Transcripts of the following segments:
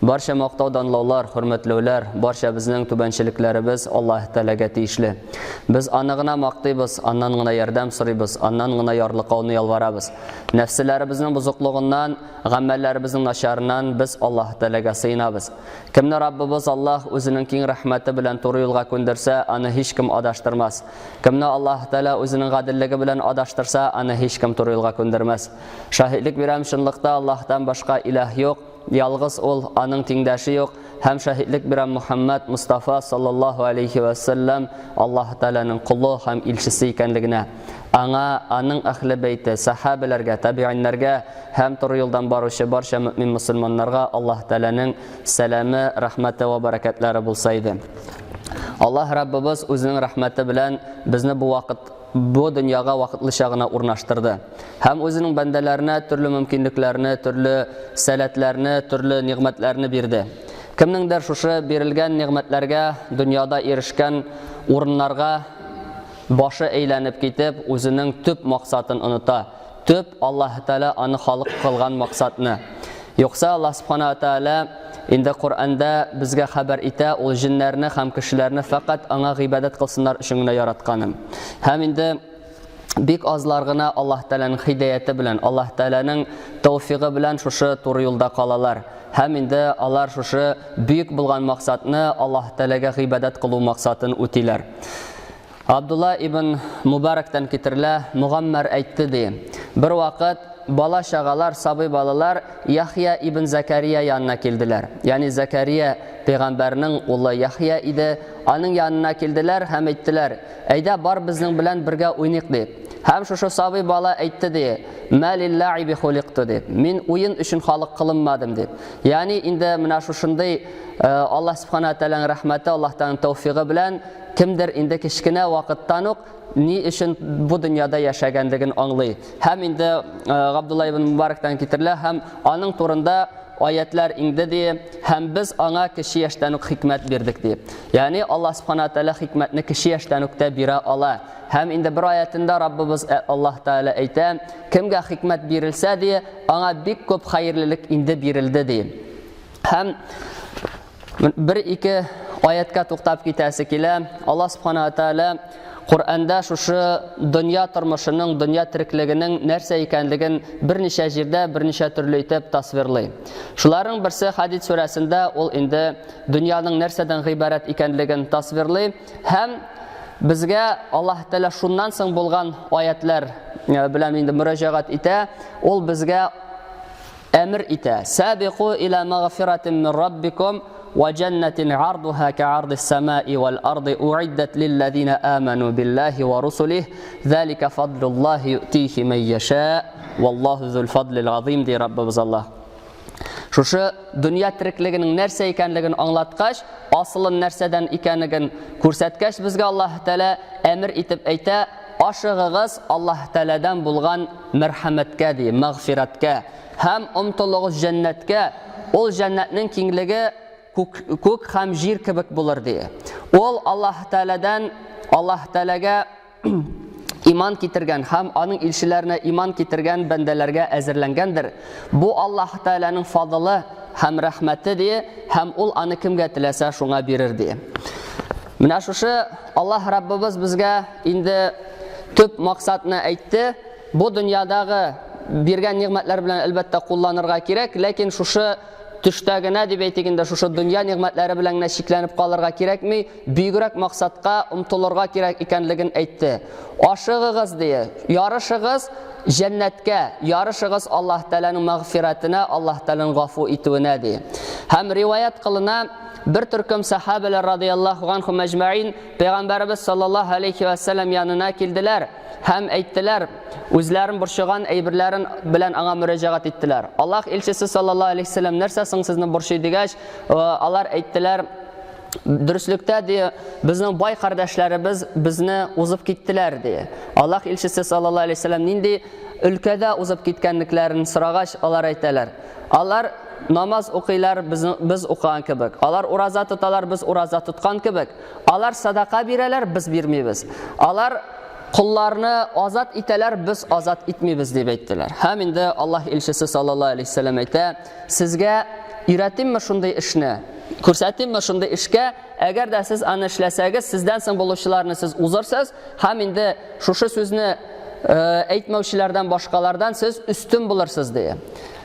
Barcha maqtov danlovlar, hurmatluvlar, barcha bizning tubanchiliklarimiz Alloh taolaga tegishli. Biz anig'ina maqtaymiz, annangina yordam so'raymiz, annangina yorliqovni yolvoramiz. Nafslarimizning buzuqligidan, g'amallarimizning nasharidan biz Alloh taolaga sığınamiz. Kimni Rabbimiz Alloh o'zining keng rahmati bilan to'g'ri yo'lga ko'ndirsa, ani hech kim adashtirmas. Kimni Alloh taolo o'zining adilligi bilan adashtirsa, ani hech kim to'g'ri yo'lga ko'ndirmas. Shahidlik beram shunliqda Allohdan boshqa iloh yo'q. Yalğız ol, anın tengdashi yo'q. Ham shahidlik biram Muhammad Mustafa sallallohu alayhi va sallam Alloh taolaning quli ham elchisi ekanligini, aning ahli beyti, sahabalarga, tabiinlarga ham to'g'ri yo'ldan boruvchi barcha mu'min musulmonlarga Alloh taolaning salami, rahmati va barakatlari bo'lsa edi. Alloh Rabbimiz o'zining rahmati bilan bizni bu dunyoga vaqtlichagina o'rnashtirdi. Ham o'zining bandalarına turli mumkinliklarni, turli salatlarni, turli ne'matlarni berdi. Kimningdir shu berilgan ne'matlarga, dunyoda erishgan o'rinlarga boshi aylanib ketib, o'zining tub maqsadini unuta. Tub Alloh taolo uni xalq qilgan maqsadni. Yo'qsa Alloh subhanahu va taolo endi Qur'onda bizga xabar eta, ol jinlarni ham kishilarni faqat anga g'ibodat qilsinlar uchungina yaratganim. Ham endi bek ozlargina Alloh taolaning hidoyati bilan, Alloh taolaning tavfiqi bilan shu to'g'ri yo'lda qolalar. Ham endi ular shu buyuk bo'lgan maqsadni Alloh taolaga g'ibodat qilib maqsadini o'tilar. Abdullah ibn Mubarakdan ketirlar, Mug'ammar aytdi de. Bir vaqt bala şağalar, sabiy balalar Yahya ibn Zakariya yanına keldiler. Yani Zakariya peygamberinin oğlu Yahya idi. Onun yanına keldiler, hem ettiler. Eyda bar bizning bilan birga o'ynayq deb. Ham shu sabiy bala aytdi de. Malillahi bi xuliqtu deb. Men o'yin uchun xalq qilinmadim deb. Yani endi mana shunday Alloh subhanahu va taolaning rahmati, Allohning tavfiqi bilan kimdir endi kichkina vaqtdanoq ni uchun bu dunyoda yashaganligini anglaydi. Ham endi Abdullah ibn Mubarakdan ketirlar, ham aning to'rinda oyatlar indi de, ham biz anga kishi yoshdan hikmat berdik deb. Ya'ni Alloh subhanahu va taolo hikmatni kishi yoshdanda bera ola. Ham endi bir oyatida Rabbimiz Alloh taolo ayta, kimga hikmat berilsa de, anga bek ko'p xayrlilik indi berildi de. Ham bir ikki oyatga to'xtab ketasi kela, Alloh subhanahu va taolo Qur'onda shu dunyo turmushining, dunyo tirikligining narsa ekanligini bir necha yerda, bir necha turli etib tasvirlaydi. Shularning birsi Hadid surasida ol endi dunyoning narsadan iborat ekanligini tasvirlaydi. Ham bizga Alloh taolo shundan so'ng bo'lgan oyatlar bilan endi murojaat eta, ol bizga amr eta. Sabiqu ila mag'firatin min robbikum وجنة عرضها كعرض السماء والأرض أعدت للذين آمنوا بالله ورسله ذلك فضل الله يؤتيه من يشاء والله ذو الفضل العظيم دي رب الله. Şu dünya tirikligining narsa ekanligini anglatqach, aslı narsadan ekanligini ko'rsatgach, bizga Alloh taolo amr etib ayta, oshig'iz Alloh taoladan bo'lgan marhamatga, de, mag'firatga, ham umtulug'iz jannatga, ol jannatning kengligi ko'k ham yer kibik bo'lar de. Ol Alloh taolaga iman ketirgan, ham aning elchilarına iman ketirgan bandalarga azirlangandir. Bu Alloh taolaning fadli ham rahmati de, ham ol ani kimga tilasa shunga berir de. Mana shu Alloh Rabbimiz bizga endi tub maqsadni aytdi. Bu dunyodagi bergan ne'matlar bilan albatta qo'llanirga kerak, lekin shu Tüştagina deb aytganda shu dunyo ne'matlari bilan cheklanib qolirga kerakmi? Buyukroq maqsadga umtilirga kerak ekanligini aytdi. Oshig'iz deya, yorishig'iz jannatga, yorishig'iz Alloh taolaning mag'firatini, Alloh taolaning g'afu etuvini de. Ham rivoyat qilina bir turkum sahabalar radhiyallohu anhum majma'in payg'ambarimiz sallallohu alayhi va sallam yanına keldilar. Ham aytdilar, o'zlarini burshig'an aybirlarin bilan anga murojaat etdilar. Alloh elchisi sallallohu alayhi vasallam narsasing sizni burshi degach, ular aytdilar, durustlikda de bizning boy qardoshlarimiz bizni o'zib ketdilar de. Alloh elchisi sallallohu alayhi vasallam nindi o'lkada o'zib ketganliklarini so'ragach, ular aytdilar, ular namoz o'qiylar, biz o'qigan kibik. Ular uroza tutalar, biz uroza tutgan kibik. Ular sadaqa beralar, biz bermaymiz. Ular qullarni ozod etalar, biz ozod etmaymiz deb aytdilar. Ham endi Alloh elchisi sallallohu alayhi vasallam ayta, sizga өйрәтимме шундый эшне, күрсәтимме шундый эшкә, әгәр дә сез аны эшләсәгез, сездән соң булучыларны сез узырсыз, һәм инде шушы сүзне әйтмәүчеләрдән башкалардан сез үстен булырсыз ди.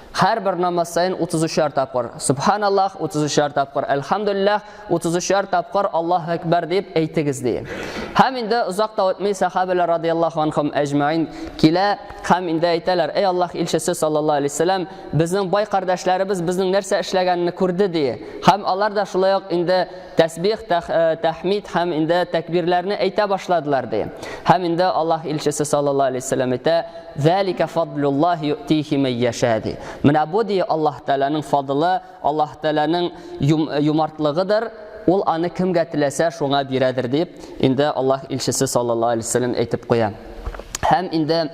Һәр бер намаз сайын 33 тапкыр Субханаллах, 33 тапкыр Әлхәмдүлилләх, 33 тапкыр Аллаһу әкбәр дип әйтегез ди. Һәм инде озак та үтмәй сахабалар радиллаһу анһум әҗмәин килә, һәм инде әйтәләр: "Эй Аллаһ илчесе саллаллаһу алейһи вәсәләм, безнең бай кардәшләребез безнең нәрсә эшләгәнне күрде" ди. Һәм алар да шулай ук инде тәсбих, тәхмид һәм инде тәкбирләрне әйтә башладылар ди. Һәм инде Аллаһ илчесе саллаллаһу алейһи вәсәләм әйтә: "Залика фадлуллаһи юътиһи ман яша" ди. Менә бу ди Аллаһ Тәаләнең фадлы, Аллаһ Тәаләнең юмартлыгыдыр. Ул аны кемгә теләсә шуңа бирәдер дип инде Аллаһ илчесе саллаллаһу алейһи вәсәләм әйтеп куя. Һәм инде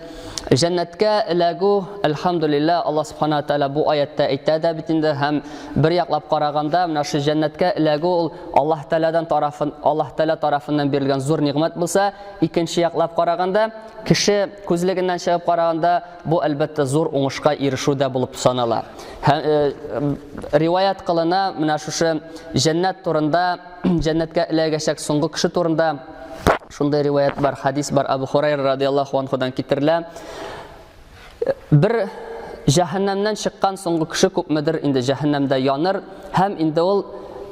Җәннәткә эләгү, әлхәмдүлилләһ, Аллаһ Субханаһу тәала бу аятта әйтә дә бит инде, һәм бер яклап караганда, менә шу җәннәткә эләгү ул Аллаһ Тәала тарафыннан бирелгән зур ниғмәт булса, икенче яклап караганда, кеше күзлегеннән чыгып караганда, бу әлбәттә зур уңышка ирешү дә булып санала. Риваят кылына, менә шушы җәннәт турында, җәннәткә эләгәчәк соңгы кеше турында шундай риваят бар, хадис бар, Абу Хурайра радиллаһу анһудан китерелә. Бер җәһәннәмнән чыккан соңгы кеше күпмедер инде җәһәннәмдә яныр, һәм инде ул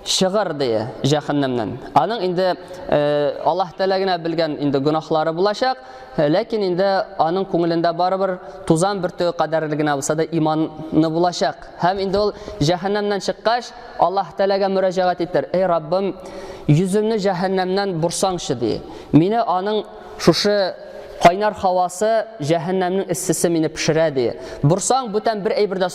чыгыр ди җәһәннәмнән. Аның инде Аллаһ Тәала генә белгән инде гөнаһлары булачак, ләкин инде аның күңелендә барыбер тузан бөртеге кадәрле генә булса да иманы булачак. Һәм инде ул җәһәннәмнән чыккач, Аллаһ Тәаләгә мөрәҗәгать итер: "Эй Раббым, yüzümni җәһәннәмнән бурсаңчы" ди. Мине аның шушы кайнар һавасы, җәһәннәмнең иссесе мине пешерә ди. Бурсаң, бүтән бер әйбер дә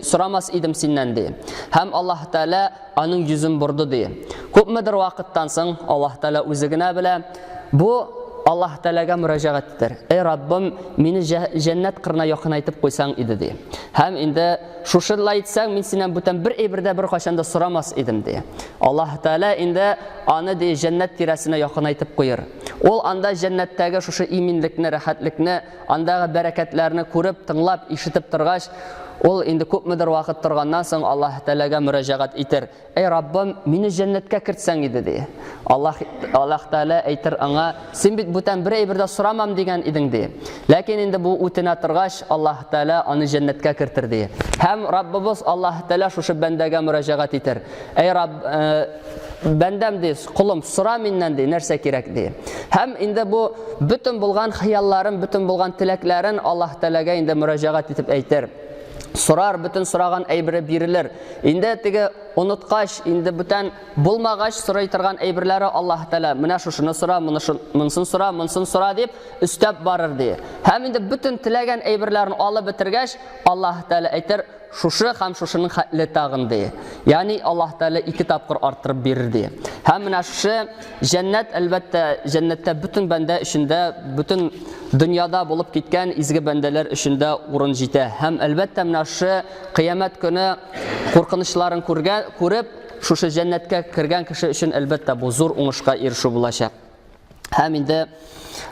сорамас идем синнән ди. Һәм Аллаһ Тәала аның йөзен бурды ди. Күпмедер вакыттан соң Аллаһ Тәала үзе генә белә, бу Аллаһ Тәаләгә мөрәҗәгать итер: "Эй Раббым, мине җәннәт кырына якынайтып куйсаң иде" ди. Һәм инде шушылай итсәң, мин синнән бүтән бер әйбердә бер кайчан да сорамас идем ди. Аллаһ Тәала инде аны ди җәннәт тирәсенә якынайтып куйыр. Ул анда җәннәттәге шушы иминлекне, рәхәтлекне, андагы бәрәкәтләрне күреп, тыңлап, ишетеп торгач, ул инде күпмедер вакыт торганнан соң Аллаһ Тәаләгә мөрәҗәгать итер: "Эй Раббым, мине җәннәткә кертсәң иде" ди. Аллаһ Тәала әйтер аңа: "Син бит бүтән бер әйбер дә сорамам дигән идең" ди. Ләкин инде бу үтенә торгач, Аллаһ Тәала аны җәннәткә кертер ди. Һәм Раббыбыз Аллаһ Тәала шушы бәндәгә мөрәҗәгать итер: "Эй Рабб, бәндәм ди, кулым, сора миннән ди, нәрсә кирәк" ди. Һәм инде бу бүтән булган хыялларын, бүтән булган теләкләрен Аллаһ Тәаләгә инде мөрәҗәгать итеп әйтер. Сорар, бүтән сораган әйбере бирелер. Инде теге уныткач, инде бүтән булмагач сорый торган әйберләре Аллаһ Тәала: "Менә шушыны сора, монысын сора" дип өстәп барыр ди. Һәм инде бүтән теләгән әйберләрен алып бетергәч, Аллаһ Тәала әйтер: "Шушы һәм шушының хәтле тагын" ди. Ягъни Аллаһ Тәала 2 тапкыр арттырып бирер ди. Һәм менә шушы җәннәт, әлбәттә, җәннәттә бүтән бәндә өчендә, бүтән дөньяда булып киткән изге бәндәләр өчендә урын җитә. Һәм әлбәттә менә шушы кыямәт көне куркынычларын күреп, шушы җәннәткә кергән кеше өчен әлбәттә бу зур уңышка ирешү булачак. Һәм инде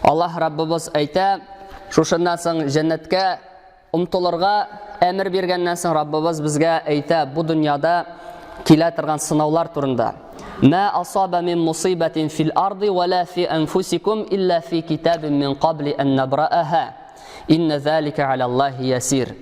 Аллаһ Раббыбыз әйтә, шушыннан соң җәннәткә умтылырга әмер биргәннән соң Раббыбыз безгә әйтә бу дөньяда килә торган сынаулар турында: "Ма асаба мин мусибатин фил арди ва ла фи анфусикум илля фи китабин мин қабли ан набрааха. Инна залика алаллахи ясир."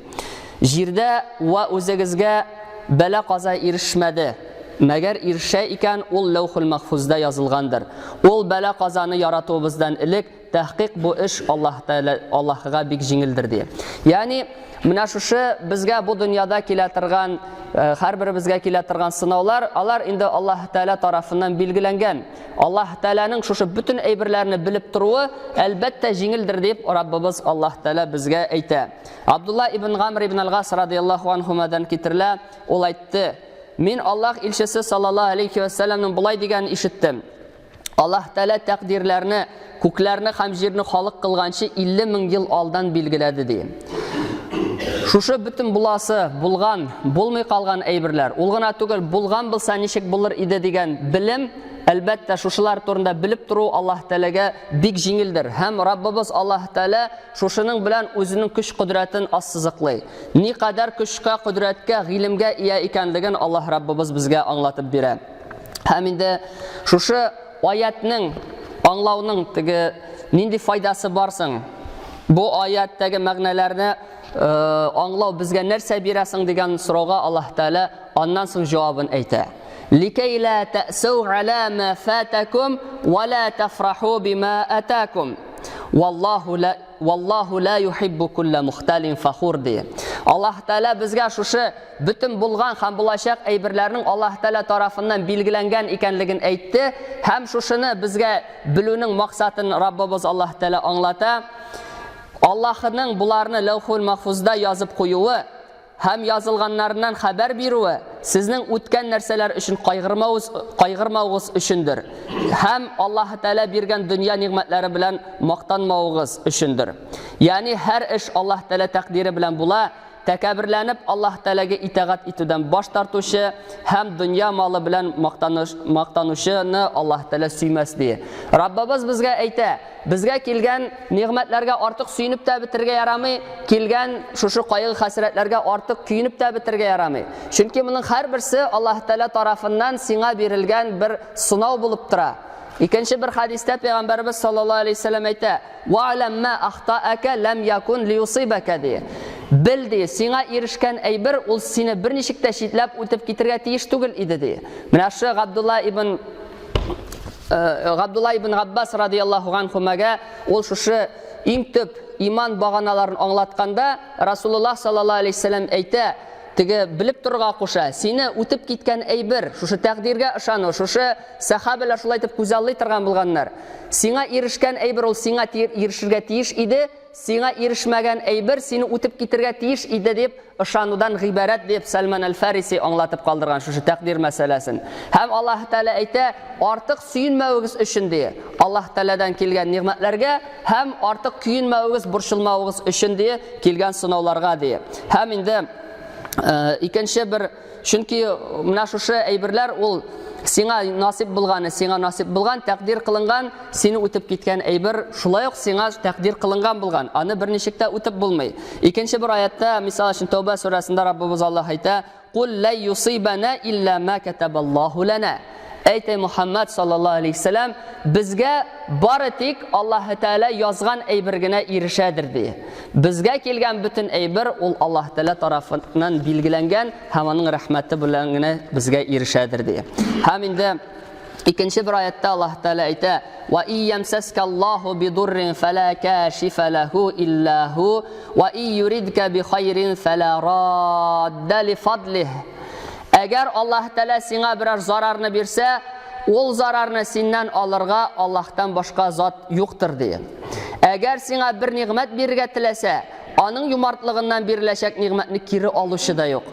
Җирдә ва үзегезгә бәла каза ирешмәде. Мәгәр ирешә икән, ул лаухул махфузда язылгандыр. Ул бәла казаны яратуыбыздан элек тәхқиқ бу эш Аллаһка бик җиңелдер ди. Ягъни менә шушы безгә бу дөньяда килә торган, һәрберебезгә килә торган сынаулар, алар инде Аллаһ Тәала тарафыннан билгеләнгән. Аллаһ Тәаләнең шушы бүтән әйберләрне белеп торуы әлбәттә җиңелдер дип Раббыбыз Аллаһ Тәала безгә әйтә. Абдулла ибн Гамр ибн ал-Гас радиллаһу анһумадан китерелә, ул әйтте: "Мин Аллаһ илчесе саллаллаһу алейхи ва салламның булай дигән ишеттем: Аллаһ Тәала тәкъдирләрне, күкләрне һәм җирне халык кылганчы 50 000 ел алдан билгеләде" ди. Шушы бүтән буласы, булган, булмый калган әйберләр, ул гына түгел, булган булса ничек булыр иде дигән белем Әлбәттә, шушылар турында белеп тору Аллаһ Тәаләгә бик җиңелдер. Һәм Раббыбыз Аллаһ Тәалә шушының белән үзенең көч-кодрәтен ассызыклый. Никадәр көчкә, кодрәткә, гыйлемгә ия икәнлеген Аллаһ Раббыбыз безгә аңлатып бирә. Һәм инде шушы аятның аңлауның теге нинди файдасы барсың? Бу аяттагы мәгънәләрне аңлау безгә нәрсә бирәсең дигән сорауга Аллаһ Тәалә аннан соң җавабын әйтә. لكي لا تأسوا على ما فاتكم ولا تفرحوا بما أتاكم والله لا يحب كل مختال فخور ди. Аллаһ Тәалә безгә шушы бөтен булган һәм булачак әйберләрнең Аллаһ Тәалә тарафыннан билгеләнгән икәнлеген әйтте һәм шушыны безгә белүнең максатын Раббыбыз Аллаһ Тәалә аңлата. Аллаһның буларны Лаухул Махфузда язып куюы һәм язылганнарыннан хәбәр бирүе сезнең үткән нәрсәләр өчен кайгырмавыгыз өчендер. Һәм Аллаһ Тәалә биргән дөнья ниғмәтләре белән мактанмавыгыз өчендер. Ягъни һәр эш Аллаһ Тәалә тәкъдире белән була. Тәкәбберләнеп Аллаһ Тәаләгә итагать итүдән баш тартучы һәм дөнья малы белән мактанучыны Аллаһ Тәалә сөймәс ди. Раббыбыз безгә әйтә, безгә килгән ниғмәтләргә артык сөйнеп тә бетергә ярамый, килгән шушы кайгы хәсрәтләргә артык көйнеп тә бетергә ярамый. Чөнки моның һәрберсе Аллаһ Тәалә тарафыннан сиңа бирелгән бер сынау булып тора. Икенче бер хадистә Пәйгамбәрбез саллаллаһу алейһи ва саллям әйтә: "Вa'lam ma axta'aka lam yakun liyusibaka" ди. Белди, сиңа ирешкән әйбер ул сине берничек тә читләп үтеп китергә тиеш түгел иде ди. Менә шу Габдулла ибн Габбас радиллаһу анһумага ул шушы иң төп иман баганаларын аңлатканда Расулуллаһ саллаллаһу алейһи ва саллям әйтә: теге белеп торырга куша, сине үтеп киткән әйбер, шушы тәкъдиргә ышану, шушы сахабалар шулай итеп күзаллый торган булганнар. Сиңа ирешкән әйбер ул сиңа ирешергә тиеш иде, сиңа ирешмәгән әйбер сине үтеп китергә тиеш иде дип ышанудан гыйбарәт дип Сальман аль-Фариси аңлатып калдырган шушы тәкъдир мәсьәләсен. Һәм Аллаһ Тәалә әйтә: артык сөенмәвегез өчен ди. Аллаһ Тәаләдән килгән ниғмәтләргә һәм артык көенмәвегез, борчылмавыгыз өчен ди килгән сынауларга ди. Һәм инде икенче бер, чөнки менә шушы әйберләр ул сиңа насип булган, тәкъдир кылынган, сине үтеп киткән әйбер шулай ук сиңа тәкъдир кылынган булган. Аны берничек тә үтеп булмый. Икенче бер аятта, мисал өчен Тәүбә сүрәсендә Раббыбыз Аллаһ әйтә: "Кул ла юсибана илля ма катабаллаһу лана". Әйтә Мухаммад саллаллаһу алейһи ва саллям, безгә бары тик Аллаһ Тәалә язган әйбер генә ирешәдер ди. Безгә килгән бөтен әйбер ул Аллаһ Тәалә тарафыннан билгеләнгән һәм аның рәхмәте белән генә безгә ирешәдер ди. Һәм инде икенче бер аятта Аллаһ Тәалә әйтә: "Ва иямсаскаллаһу бидуррин фала кашифа лаху илля ху ва юридка би хайрин фала радда ли фадлих". Әгәр Аллаһ Тәалә сиңа берәр зарарны бирсә, ул зарарны синнән алырга Аллаһтан башка зат юктыр ди. Әгәр сиңа бер ниғмәт бирергә теләсә, аның юмартлыгыннан биреләчәк ниғмәтне кире алучы да юк.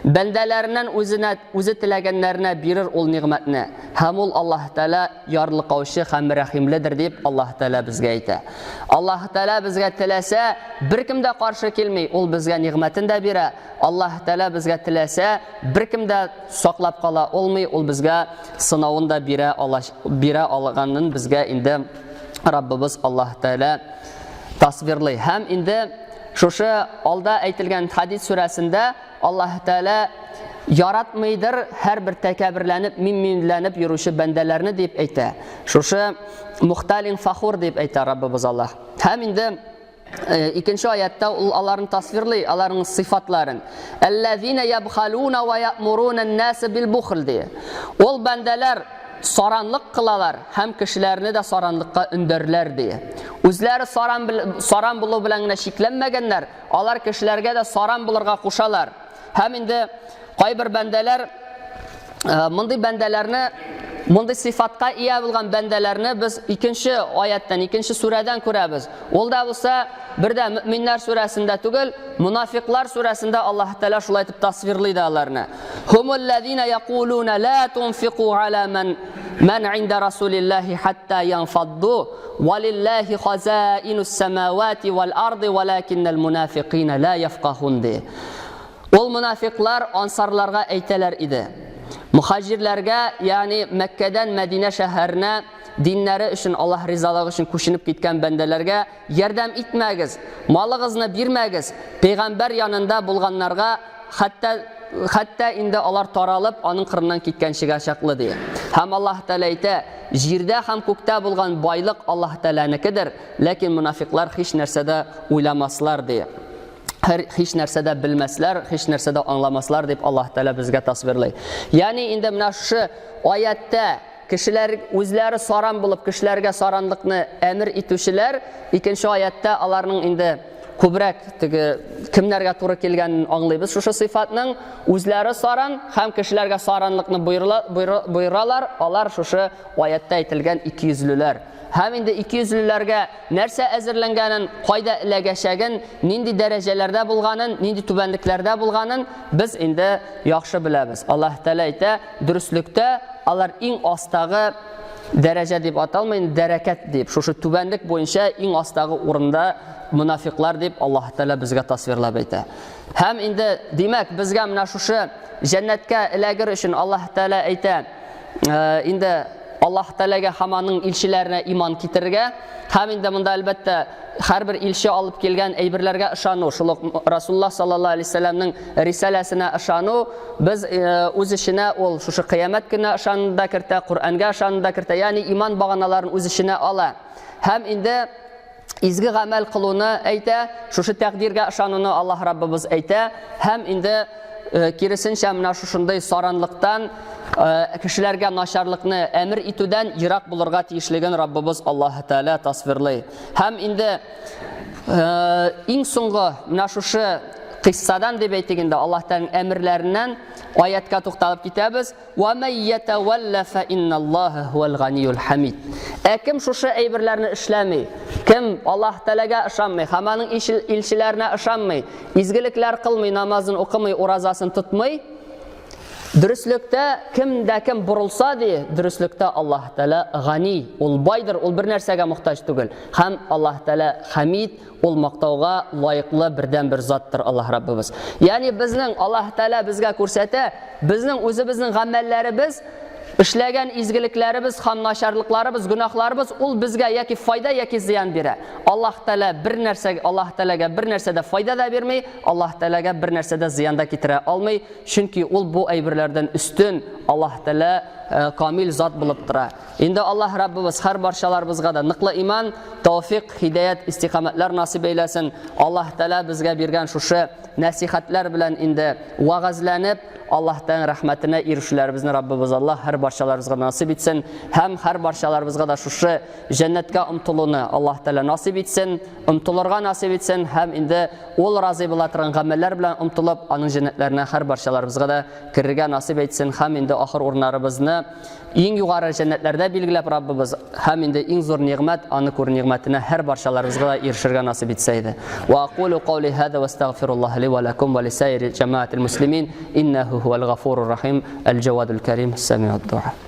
Бәндәләреннән үзе теләгәннәренә бирер ул ниғмәтне. Һәм ул Аллаһ Тәалә ярлыкаучы һәм рәхимледер дип Аллаһ Тәалә безгә әйтә. Аллаһ Тәалә безгә теләсә, беркем дә каршы килми, ул безгә ниғмәтен дә бирә. Аллаһ Тәалә безгә теләсә, беркем дә саклап кала алмый, ул безгә сынавын да бирә алганын безгә инде Раббыбыз Аллаһ Тәалә тасвирлый. Һәм инде шушы алда әйтелгән хадис сүрәсендә Аллаһ Тәалә яратмыйдыр һәрбер тәкәбберләнеп, минләнеп йөрүче бәндәләрне дип әйтә. Шушы мухталин фахур дип әйтә Раббыбыз Аллаһ. Һәм инде икенче аятта ул аларны тасвирлый, аларның сыйфатларын. Аллазина ябхалуна ва я'муруна ан-наса бил-бухл ди. Ул бәндәләр саранлык кылалар һәм кешеләрне дә саранлыкка өндәрләр ди. Үзләре саран булу белән генә шикләнмәгәннәр, алар кешеләргә дә саран булырга кушалар. Һәм инде кайбер бәндәләр мондый бәндәләрне, мондый сыйфатка ия булган бәндәләрне без икенче аяттан, икенче сүрәдән күрәбез. Ул да булса бердә Мөэминнәр сүрәсендә түгел, Мунафиклар сүрәсендә Аллаһ Тәалә шулай итеп тасвирлый да аларны. Хумуллазина якулуна ла тунфиqu ala man инда расулиллахи хатта янфадду валиллахи хазаинус самавати вал арди валакиннал мунафиқина ла яфқахун ди. Ул мунафиклар ансарларга әйтәләр иде: Muhacirlərə, yəni Məkkədən Mədinə şəhərinə dinləri üçün, Allah rizalығы üçün köçünüb getkən bəndələrə yardım etməgiz, malığızını birməgiz. Peyğəmbər yanında bulğanlarga hatta indi onlar taralıb onun qırından ketken şiga şaqlı deyə. Həm Allah Teala aytə, jirdə həm kökdə bulğan baylıq Allah Teala'nınkidir, lakin münafiqlar heç nərsədə oylamaslar deyə. Heç nərsədə bilməslər, heç nərsədə anlamaslar deyib Allah Teala bizə təsvirləyir. Yəni indi mənə şu ayətdə kişilər özləri saran bulub kişilərə saranlıqni əmr etüşlər, ikinci ayətdə onların indi kubrak kimlərə to'g'ri kelganini anglaymiz. Shu sifatning o'zlari saran ham kishilarga saranlikni buyuralar. Ular shu oyatda aytilgan 200'lülər. Ham endi 200'lülərə narsa azirlanganin, qayda ilagashagin, nindi darajalarda bo'lganin, nindi tubanliklarda bo'lganin biz endi yaxshi bilamiz. Alloh taolo aytdi, durustlikda ular eng ostagi daraja deb atalmaydi, darakat deb. Shu tubanlik bo'yicha eng ostagi o'rinda munofiqlar deb Alloh taolo bizga tasvirlab aytdi. Ham endi demak bizga mana shu jannatga ilagir uchun Alloh taolo aytdi, endi Allah Teala'ga hamaning ilchilarini iymon keltirga, ham endi bunda albatta har bir ilchi olib kelgan aybirlarga ishonu, shuluq Rasululloh sallallohu alayhi vasallamning risolasini ishonu, biz o'z ishini ol shu qiyomat kuni ishonda kirta, Qur'onga ishonda kirta, ya'ni iymon bag'analarini o'z ishini ola. Ham endi izgi amal qiluvni ayta, shu taqdirga ishonuni Alloh Rabbimiz ayta. Ham endi kirisincha mana shunday soranlikdan kishilarga nasharlikni amr etuvdan yiroq bo'lirga tiyishligini Rabbimiz Alloh taolo tasvirlaydi. Ham endi eng so'nggi mana shu qissadan deb aytganda Allohning amrlaridan oyatga to'xtalib ketamiz. Va may yatawalla fa innalloha huval g'aniyul hamid. Kim shu aybirlarni ishlamay, kim Alloh taolaga ishonmay, hamaning ilchilarına ishonmay, izgiliklar qilmay, namozini o'qimay, ro'zasini tutmay, durustlikda kimda kim burilsa de, durustlikda Alloh taolo g'ani, ul boydir, ul bir narsaga muhtoj tugul. Ham Alloh taolo hamid, ul maqtovga loyiqli birdan bir zotdir Alloh Rabbimiz. Ya'ni bizning Alloh taolo bizga ko'rsata, bizning o'zimizning amallarimiz, ishlagan izgiliklarimiz, ham nasharliklarimiz, gunohlarimiz ul bizga yoki foyda yoki ziyon beradi. Alloh taolo bir narsaga, Alloh taolaga bir narsada foyda da bermay, Alloh taolaga bir narsada ziyon da keltira olmay, chunki ul bu aybirlardan ustun, Alloh taolo komil zot bo'lib turadi. Endi Alloh Rabbimiz har barchalarimizga da niqli iymon, tavfiq, hidoyat, istiqomatlar nasib eylesin. Alloh taolo bizga bergan shu nasihatlar bilan endi va'zlanib Allohdan rahmatine erishishlarimizni Rabbimiz Alloh har barchalarimizga nasib etsin. Ham har barchalarimizga da shu jannatga umtiluni Alloh taolo nasib etsin, umtilurga nasib etsin. Ham endi ol rozi bo'ladigan amallar bilan umtilib, uning jannatlarına har barchalarimizga da kirishga nasib etsin. Ham endi oxir o'rnlarimizni eng yuqori jannatlarda belgilab Rabbimiz ham endi eng zo'r ne'mat, ani ko'r ne'matini har barchalarimizga erishirga nasib etsaydi. Va aqulu qawli hada va astaghfirulloh li va lakum va li sayri jamaatil muslimin innahu huval ghafurur rahim al jawadul karim sami'ud du'a.